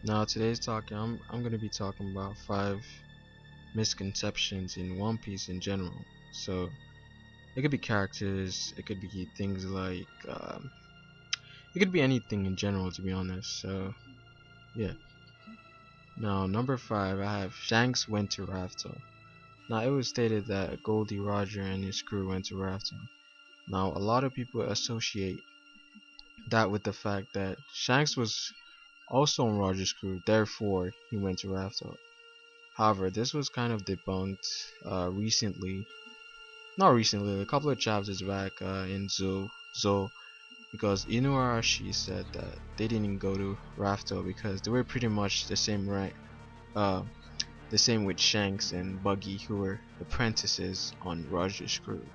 Now today's talking, I'm gonna be talking about 5 misconceptions in One Piece in general. So it could be characters, it could be things like, it could be anything in general, to be honest. So yeah. Now number 5, I have Shanks went to Raftel. Now it was stated that Goldie Roger and his crew went to Raftel. Now a lot of people associate that with the fact that Shanks was also on Roger's crew, therefore he went to Raftel. However, this was kind of debunked recently. Not recently, a couple of chapters back in Zo, because Inuarashi said that they didn't go to Raftel because they were pretty much the same rank, uh, the same with Shanks and Buggy, who were apprentices on Roger's crew.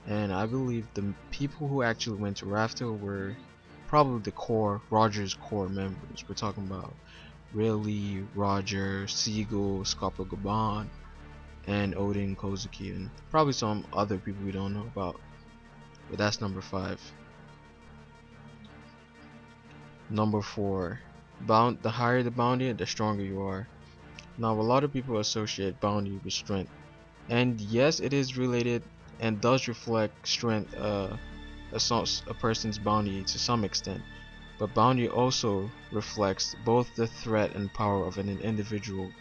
And I believe the people who actually went to Raftel were probably the core Roger's core members. We're talking about Rayleigh, Roger, Siegel, Scopogaban, and Odin Kozuki, and probably some other people we don't know about. But that's number 5. Number 4. The higher the bounty, the stronger you are. Now a lot of people associate bounty with strength. And yes, it is related and does reflect strength, a person's bounty to some extent. But bounty also reflects both the threat and power of an individual.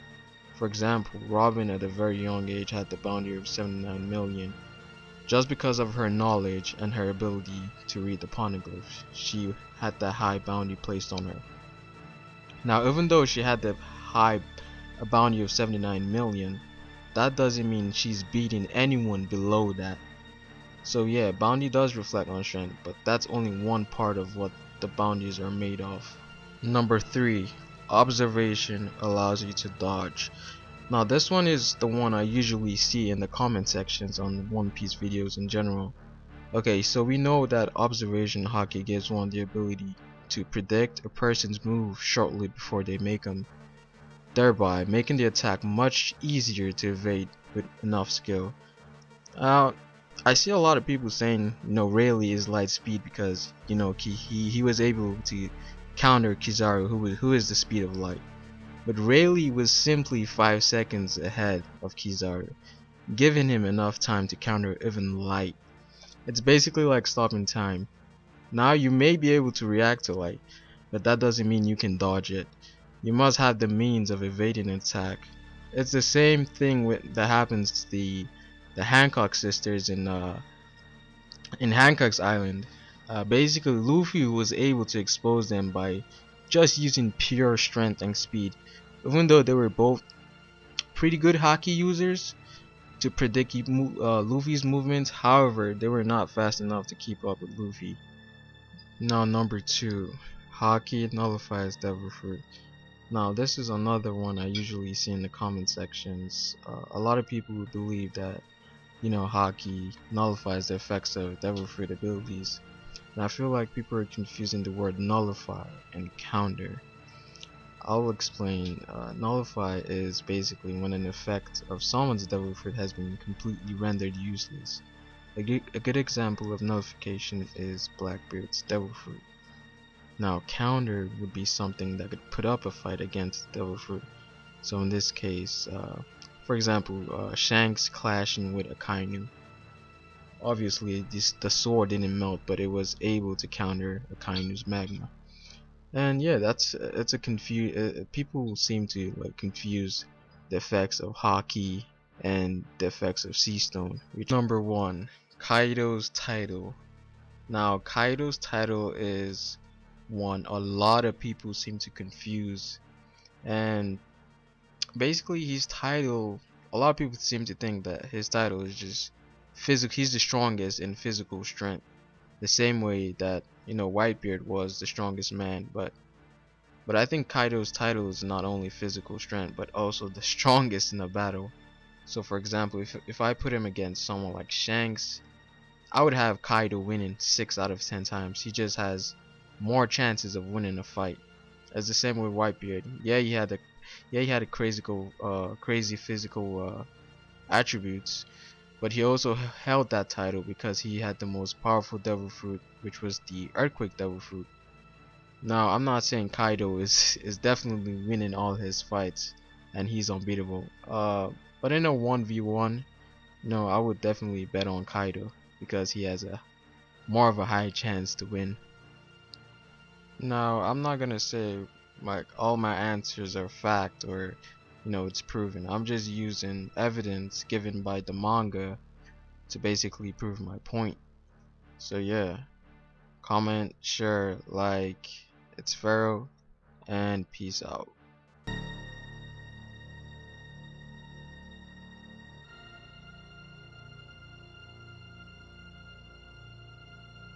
For example, Robin at a very young age had the bounty of 79 million. Just because of her knowledge and her ability to read the poneglyphs, she had that high bounty placed on her. Now, even though she had the high a bounty of 79 million, that doesn't mean she's beating anyone below that. So yeah, bounty does reflect on strength, but that's only one part of what the bounties are made of. Number 3. Observation allows you to dodge. Now this one is the one I usually see in the comment sections on One Piece videos in general. Okay, so we know that observation hockey gives one the ability to predict a person's move shortly before they make them, thereby making the attack much easier to evade with enough skill. Uh, I see a lot of people saying, Rayleigh is light speed because, he was able to counter Kizaru, who is the speed of light. But Rayleigh was simply 5 seconds ahead of Kizaru, giving him enough time to counter even light. It's basically like stopping time. Now you may be able to react to light, but that doesn't mean you can dodge it. You must have the means of evading an attack. It's the same thing that happens to the Hancock sisters in Hancock's Island. Basically, Luffy was able to expose them by just using pure strength and speed, even though they were both pretty good hockey users to predict Luffy's movements. However, they were not fast enough to keep up with Luffy. Now number 2, hockey nullifies devil fruit. Now this is another one I usually see in the comment sections. A lot of people who believe that hockey nullifies the effects of devil fruit abilities. And I feel like people are confusing the word nullify and counter. I'll explain. Nullify is basically when an effect of someone's devil fruit has been completely rendered useless. A good example of nullification is Blackbeard's devil fruit. Now, counter would be something that could put up a fight against devil fruit. So in this case, for example, Shanks clashing with Akainu. Obviously, the sword didn't melt, but it was able to counter Akainu's magma. And yeah, it's a people seem to like confuse the effects of Haki and the effects of Sea Stone. Number 1, Kaido's title. Now Kaido's title is one a lot of people seem to confuse, and basically his title, a lot of people seem to think that his title is just physical. He's the strongest in physical strength, the same way that Whitebeard was the strongest man. But I think Kaido's title is not only physical strength, but also the strongest in a battle. So for example, if I put him against someone like Shanks, I would have Kaido winning 6 out of 10 times. He just has more chances of winning a fight. As the same with Whitebeard. He had a crazy physical attributes, but he also held that title because he had the most powerful devil fruit, which was the Earthquake devil fruit. Now, I'm not saying Kaido is definitely winning all his fights and he's unbeatable. But in a 1v1, no, I would definitely bet on Kaido because he has a more of a high chance to win. Now, I'm not gonna say like all my answers are fact or it's proven. I'm just using evidence given by the manga to basically prove my point. So yeah, comment, share, like. It's Pharaoh, and peace out.